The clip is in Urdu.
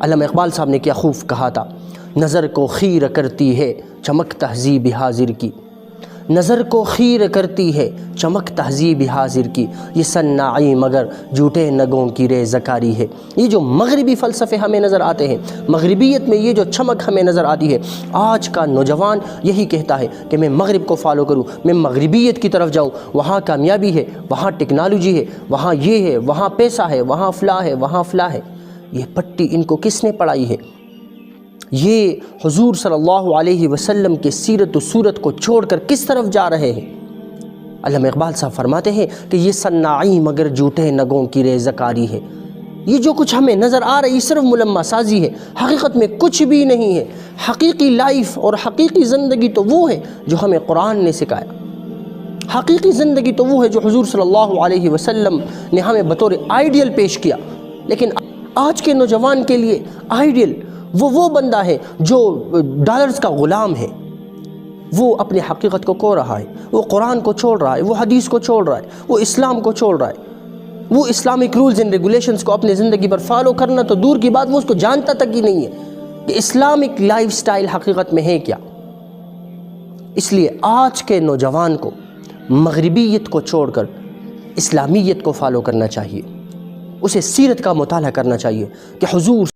علامہ اقبال صاحب نے کیا خوب کہا تھا، نظر کو خیر کرتی ہے چمک تہذیب حاضر کی، نظر کو خیر کرتی ہے چمک تہذیب حاضر کی، یہ صناعی مگر جھوٹے نگوں کی ریزکاری ہے۔ یہ جو مغربی فلسفے ہمیں نظر آتے ہیں، مغربیت میں یہ جو چمک ہمیں نظر آتی ہے، آج کا نوجوان یہی کہتا ہے کہ میں مغرب کو فالو کروں، میں مغربیت کی طرف جاؤں، وہاں کامیابی ہے، وہاں ٹیکنالوجی ہے، وہاں یہ ہے، وہاں پیسہ ہے، وہاں فلاں ہے، وہاں فلاں ہے۔ یہ پٹی ان کو کس نے پڑھائی ہے؟ یہ حضور صلی اللہ علیہ وسلم کے سیرت و صورت کو چھوڑ کر کس طرف جا رہے ہیں؟ علامہ اقبال صاحب فرماتے ہیں کہ یہ صناعی مگر جھوٹے نگوں کی ریزکاری ہے۔ یہ جو کچھ ہمیں نظر آ رہا ہے یہ صرف ملمہ سازی ہے، حقیقت میں کچھ بھی نہیں ہے۔ حقیقی لائف اور حقیقی زندگی تو وہ ہے جو ہمیں قرآن نے سکھایا، حقیقی زندگی تو وہ ہے جو حضور صلی اللہ علیہ وسلم نے ہمیں بطور آئیڈیل پیش کیا۔ لیکن آج کے نوجوان کے لیے آئیڈیل وہ بندہ ہے جو ڈالرز کا غلام ہے، وہ اپنے حقیقت کو کھو رہا ہے، وہ قرآن کو چھوڑ رہا ہے، وہ حدیث کو چھوڑ رہا ہے، وہ اسلام کو چھوڑ رہا ہے، وہ اسلامک رولز اینڈ ریگولیشنز کو اپنے زندگی پر فالو کرنا تو دور کی بات، وہ اس کو جانتا تک ہی نہیں ہے کہ اسلامک لائف سٹائل حقیقت میں ہے کیا۔ اس لیے آج کے نوجوان کو مغربیت کو چھوڑ کر اسلامیت کو فالو کرنا چاہیے، اسے سیرت کا مطالعہ کرنا چاہیے کہ حضور